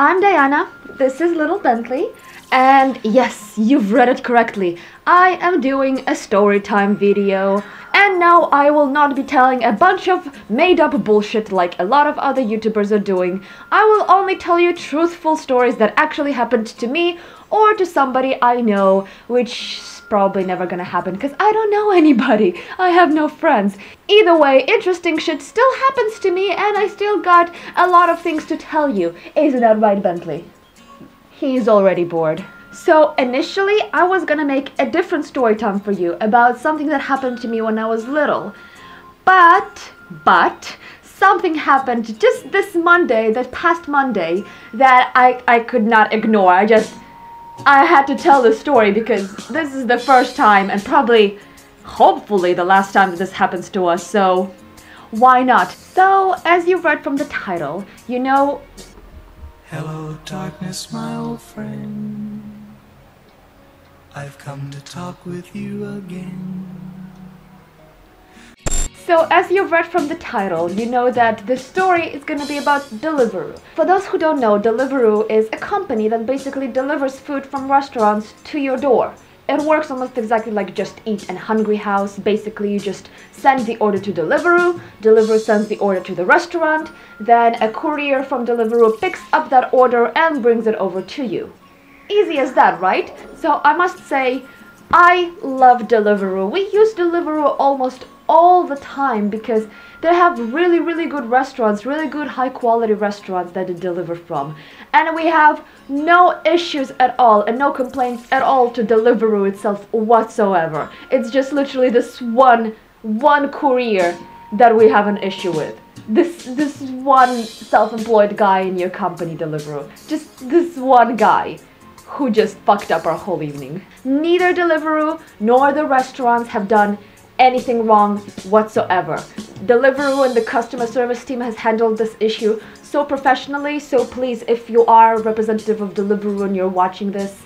I'm Diana, this is Little Bentley, and yes, you've read it correctly. I am doing a storytime video, and no, I will not be telling a bunch of made-up bullshit like a lot of other YouTubers are doing. I will only tell you truthful stories that actually happened to me or to somebody I know, which is probably never gonna happen because I don't know anybody. I have no friends. Either way, interesting shit still happens to me and I still got a lot of things to tell you. Isn't that right, Bentley? He's already bored. So initially, I was gonna make a different story time for you about something that happened to me when I was little. But something happened just this Monday, that past Monday, that I could not ignore. I had to tell the story because this is the first time and probably, hopefully, the last time that this happens to us, so why not? So, as you've read from the title, you know... Hello, darkness, my old friend. I've come to talk with you again. So, as you've read from the title, you know that the story is going to be about Deliveroo. For those who don't know, Deliveroo is a company that basically delivers food from restaurants to your door. It works almost exactly like Just Eat and Hungry House. Basically, you just send the order to Deliveroo, Deliveroo sends the order to the restaurant, then a courier from Deliveroo picks up that order and brings it over to you. Easy as that, right? So I must say, I love Deliveroo. We use Deliveroo almost all the time because they have really good restaurants, really good high quality restaurants that they deliver from. And we have no issues at all and no complaints at all to Deliveroo itself whatsoever. It's just literally this one courier that we have an issue with. This one self-employed guy in your company, Deliveroo. Just this one guy who just fucked up our whole evening. Neither Deliveroo nor the restaurants have done anything wrong whatsoever. Deliveroo and the customer service team has handled this issue so professionally, so please, if you are a representative of Deliveroo and you're watching this,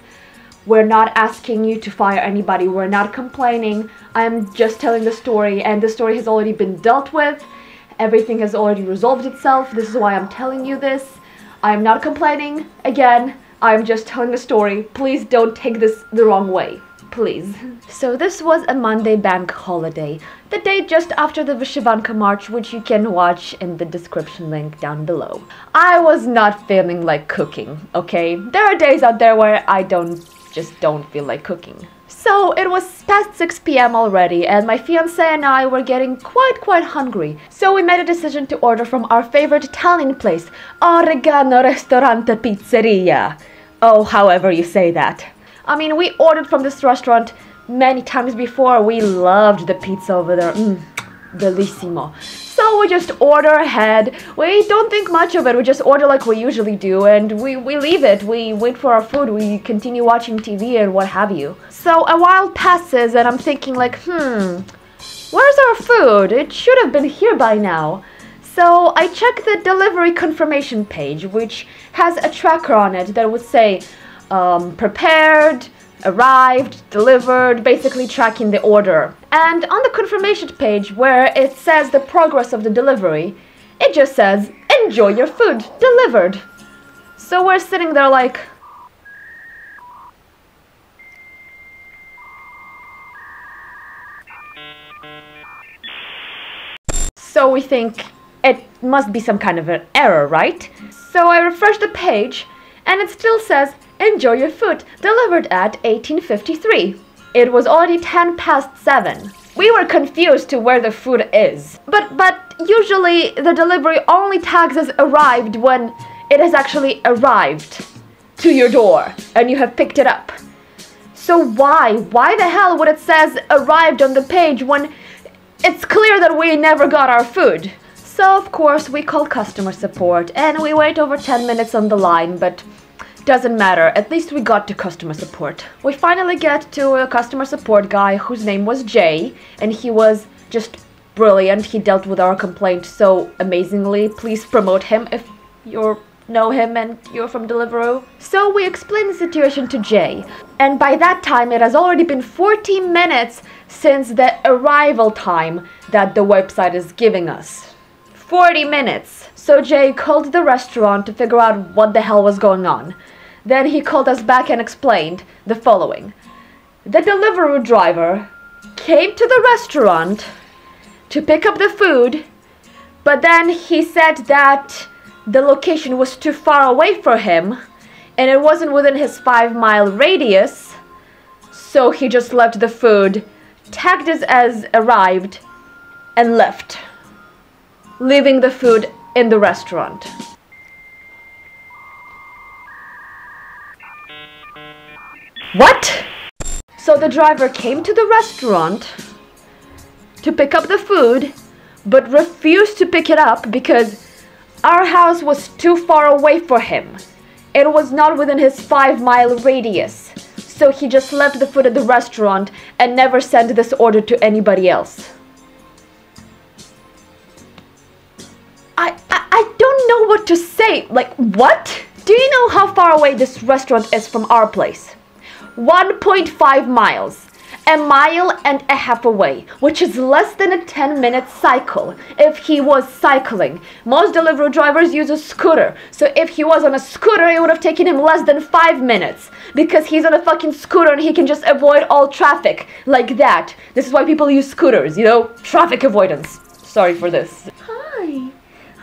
we're not asking you to fire anybody, we're not complaining, I'm just telling the story, and the story has already been dealt with, everything has already resolved itself, this is why I'm telling you this. I'm not complaining, again, I'm just telling the story, please don't take this the wrong way. Please. So this was a Monday bank holiday, the day just after the Vyshyvanka March, which you can watch in the description link down below. I was not feeling like cooking, okay? There are days out there where I just don't feel like cooking. So it was past 6 p.m. already and my fiancé and I were getting quite hungry. So we made a decision to order from our favorite Italian place, Oregano Ristorante Pizzeria. Oh, however you say that. I mean, we ordered from this restaurant many times before. We loved the pizza over there. Bellissimo. So we just order ahead. We don't think much of it. We just order like we usually do and we leave it. We wait for our food. We continue watching TV and what have you. So a while passes and I'm thinking like, where's our food? It should have been here by now. So I check the delivery confirmation page, which has a tracker on it that would say, prepared, arrived, delivered, basically tracking the order. And on the confirmation page where it says the progress of the delivery, it just says, enjoy your food, delivered. So we're sitting there like... So we think it must be some kind of an error, right? So I refresh the page and it still says, enjoy your food, delivered at 18:53. It was already 10 past 7. We were confused to where the food is. But usually the delivery only tags as arrived when it has actually arrived to your door and you have picked it up. So why the hell would it says arrived on the page when it's clear that we never got our food? So of course we call customer support and we wait over 10 minutes on the line, but doesn't matter, at least we got to customer support. We finally get to a customer support guy whose name was Jay, and he was just brilliant. He dealt with our complaint so amazingly. Please promote him if you know him and you're from Deliveroo. So we explained the situation to Jay, and by that time it has already been 14 minutes since the arrival time that the website is giving us. 40 minutes. So Jay called the restaurant to figure out what the hell was going on. Then he called us back and explained the following. The Deliveroo driver came to the restaurant to pick up the food, but then he said that the location was too far away for him and it wasn't within his 5-mile radius, so he just left the food, tagged it as arrived, and left, leaving the food in the restaurant. What? So the driver came to the restaurant to pick up the food, but refused to pick it up because our house was too far away for him. It was not within his 5-mile radius. So he just left the food at the restaurant and never sent this order to anybody else. I don't know what to say. Like, what? Do you know how far away this restaurant is from our place? 1.5 miles. A mile and a half away, which is less than a 10-minute cycle if he was cycling. Most Deliveroo drivers use a scooter, so if he was on a scooter, it would have taken him less than 5 minutes, because he's on a fucking scooter and he can just avoid all traffic like that. This is why people use scooters, you know? Traffic avoidance. Sorry for this. Hi.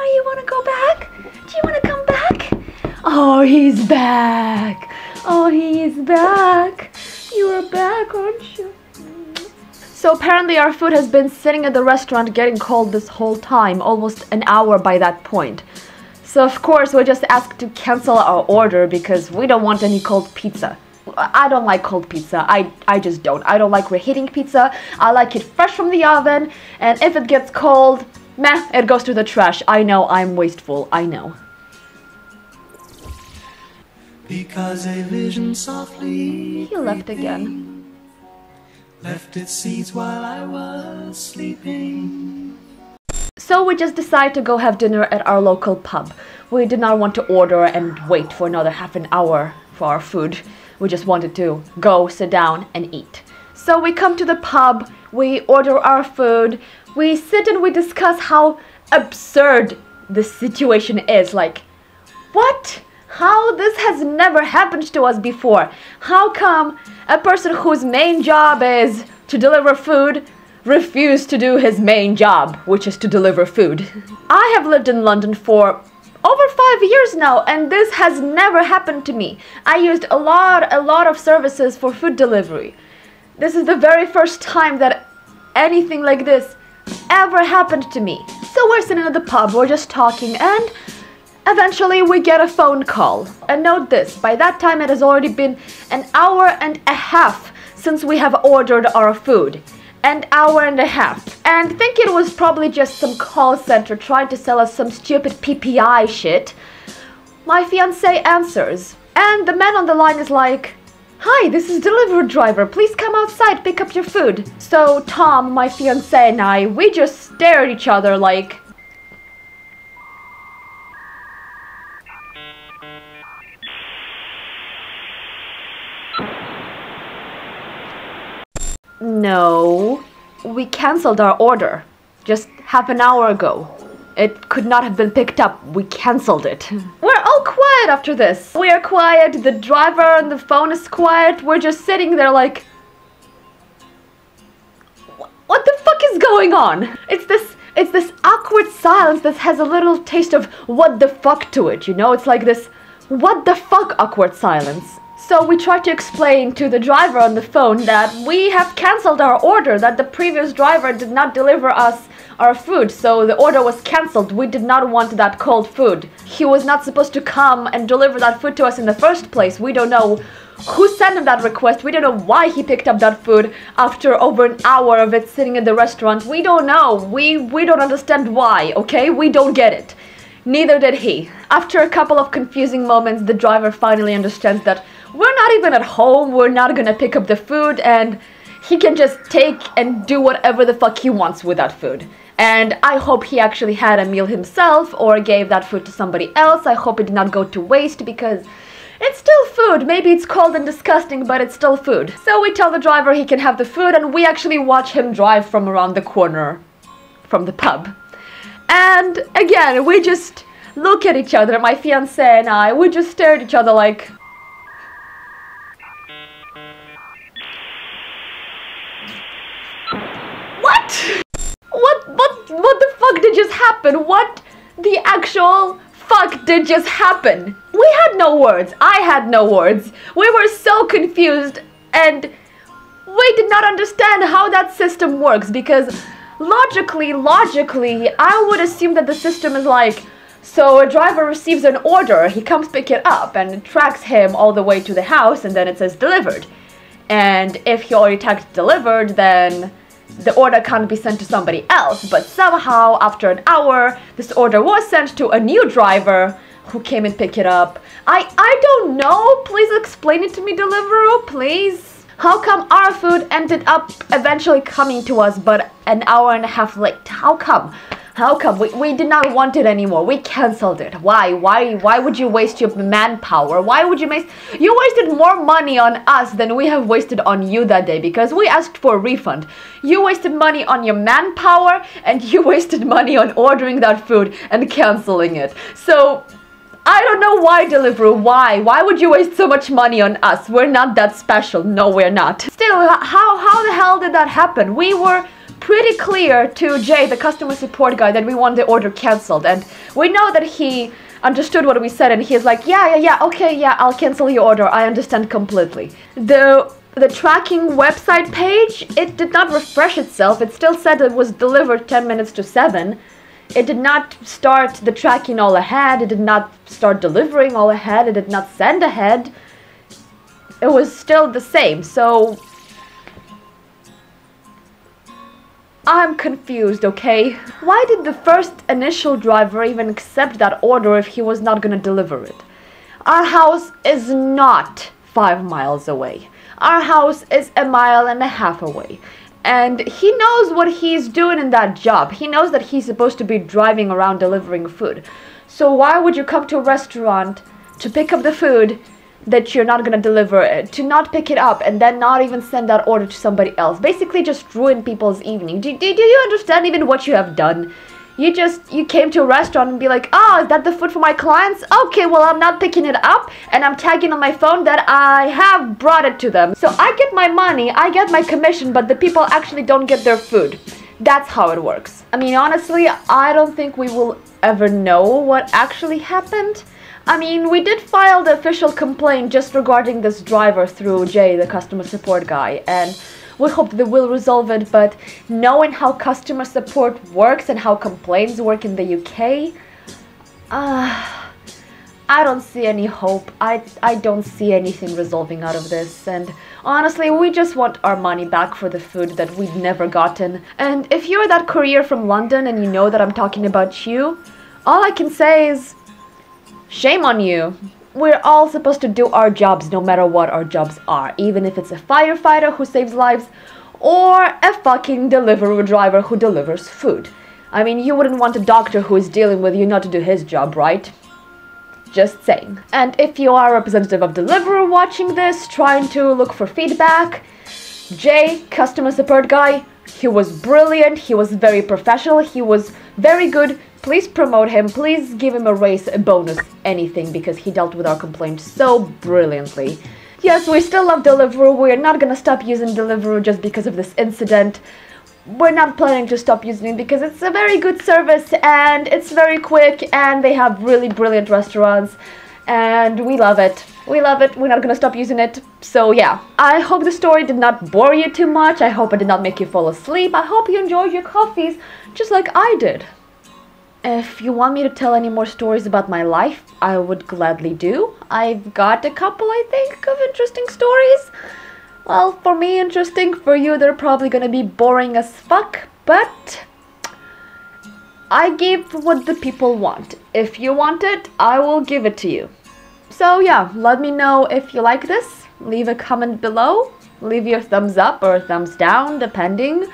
Oh, you want to go back? Do you want to come back? Oh, he's back. Oh, he's back. You are back, aren't you? So apparently our food has been sitting at the restaurant getting cold this whole time, almost an hour by that point. So of course we just asked to cancel our order because we don't want any cold pizza. I don't like cold pizza. I just don't. I don't like reheating pizza. I like it fresh from the oven, and if it gets cold, meh, it goes to the trash. I know I'm wasteful. I know. Because a vision softly He left again. left its seeds while I was sleeping. So we just decided to go have dinner at our local pub. We did not want to order and wait for another half an hour for our food. We just wanted to go, sit down, and eat. So we come to the pub, we order our food, we sit and we discuss how absurd this situation is. Like, what? How this has never happened to us before? How come a person whose main job is to deliver food refused to do his main job, which is to deliver food? I have lived in London for over 5 years now, and this has never happened to me. I used a lot of services for food delivery. This is the very first time that anything like this ever happened to me. So we're sitting at the pub, we're just talking, and eventually we get a phone call. And note this, by that time it has already been an hour and a half since we have ordered our food. An hour and a half. And think it was probably just some call center trying to sell us some stupid PPI shit. My fiancé answers, and the man on the line is like, "Hi, this is Deliveroo driver, please come outside, pick up your food." So Tom, my fiancé, and I, we just stare at each other like, no, we cancelled our order just half an hour ago. It could not have been picked up. We cancelled it. We're all quiet after this. We are quiet. The driver on the phone is quiet. We're just sitting there like, what the fuck is going on? It's this awkward silence that has a little taste of what the fuck to it, you know? It's like this what the fuck awkward silence. So we tried to explain to the driver on the phone that we have cancelled our order, that the previous driver did not deliver us our food, so the order was cancelled. We did not want that cold food. He was not supposed to come and deliver that food to us in the first place. We don't know who sent him that request. We don't know why he picked up that food after over an hour of it sitting in the restaurant. We don't know. We don't understand why, okay? We don't get it. Neither did he. After a couple of confusing moments, the driver finally understands that we're not even at home, we're not gonna pick up the food, and he can just take and do whatever the fuck he wants with that food. And I hope he actually had a meal himself or gave that food to somebody else. I hope it did not go to waste because it's still food. Maybe it's cold and disgusting, but it's still food. So we tell the driver he can have the food, and we actually watch him drive from around the corner from the pub. And again, we just look at each other, my fiance and I, we just stare at each other like... What? What the fuck did just happen? What the actual fuck did just happen? We had no words. I had no words. We were so confused and we did not understand how that system works because logically, I would assume that the system is like, so a driver receives an order, he comes pick it up and it tracks him all the way to the house and then it says delivered. And if he already tagged delivered, then the order can't be sent to somebody else, but somehow after an hour this order was sent to a new driver who came and picked it up. I don't know, please explain it to me, Deliveroo, please. How come our food ended up eventually coming to us but an hour and a half late? How come? How come? We did not want it anymore. We cancelled it. Why would you waste your manpower? Why would you waste... You wasted more money on us than we have wasted on you that day because we asked for a refund. You wasted money on your manpower and you wasted money on ordering that food and cancelling it. So, I don't know why, Deliveroo. Why would you waste so much money on us? We're not that special. No, we're not. Still, how the hell did that happen? We were pretty clear to Jay, the customer support guy, that we want the order cancelled, and we know that he understood what we said and he's like, yeah, okay, yeah, I'll cancel your order, I understand completely. The tracking website page, it did not refresh itself. It still said it was delivered 10 minutes to 7. It did not start the tracking all ahead, it did not start delivering all ahead, it did not send ahead. It was still the same, so I'm confused, okay? Why did the first initial driver even accept that order if he was not gonna deliver it? Our house is not 5 miles away. Our house is 1.5 miles away. And he knows what he's doing in that job. He knows that he's supposed to be driving around delivering food. So why would you come to a restaurant to pick up the food that you're not gonna deliver it, to not pick it up and then not even send that order to somebody else? Basically just ruin people's evening. Do you understand even what you have done? You came to a restaurant and be like, oh, is that the food for my clients? Okay, well, I'm not picking it up and I'm tagging on my phone that I have brought it to them. So I get my money, I get my commission, but the people actually don't get their food. That's how it works. I mean, honestly, I don't think we will ever know what actually happened. I mean, we did file the official complaint just regarding this driver through Jay, the customer support guy, and we hope they will resolve it, but knowing how customer support works and how complaints work in the UK, I don't see any hope. I don't see anything resolving out of this, and honestly, we just want our money back for the food that we've never gotten. And if you're that courier from London and you know that I'm talking about you, all I can say is, shame on you. We're all supposed to do our jobs no matter what our jobs are, even if it's a firefighter who saves lives or a fucking Deliveroo driver who delivers food. I mean, you wouldn't want a doctor who is dealing with you not to do his job, right? Just saying. And if you are a representative of Deliveroo watching this, trying to look for feedback, Jay, customer support guy, he was brilliant, he was very professional, he was very good. Please promote him, please give him a raise, a bonus, anything, because he dealt with our complaint so brilliantly. Yes, we still love Deliveroo, we're not gonna stop using Deliveroo just because of this incident. We're not planning to stop using it because it's a very good service and it's very quick and they have really brilliant restaurants and we love it. We love it, we're not gonna stop using it. So yeah, I hope the story did not bore you too much, I hope it did not make you fall asleep, I hope you enjoyed your coffees just like I did. If you want me to tell any more stories about my life, I would gladly do. I've got a couple, I think, of interesting stories. Well, for me interesting, for you they're probably gonna be boring as fuck, but I give what the people want. If you want it, I will give it to you. So yeah, let me know if you like this, leave a comment below, leave your thumbs up or thumbs down, depending.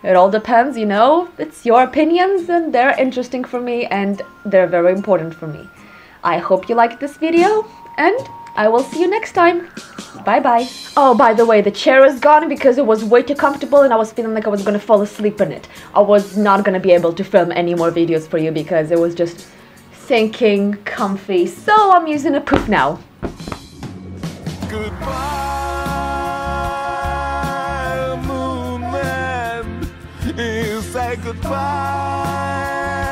It all depends, you know, it's your opinions and they're interesting for me and they're very important for me. I hope you liked this video and I will see you next time. Bye bye. Oh, by the way, the chair is gone because it was way too comfortable and I was feeling like I was gonna fall asleep in it. I was not gonna be able to film any more videos for you because it was just sinking comfy. So I'm using a poof now. Goodbye, moon man. You say goodbye.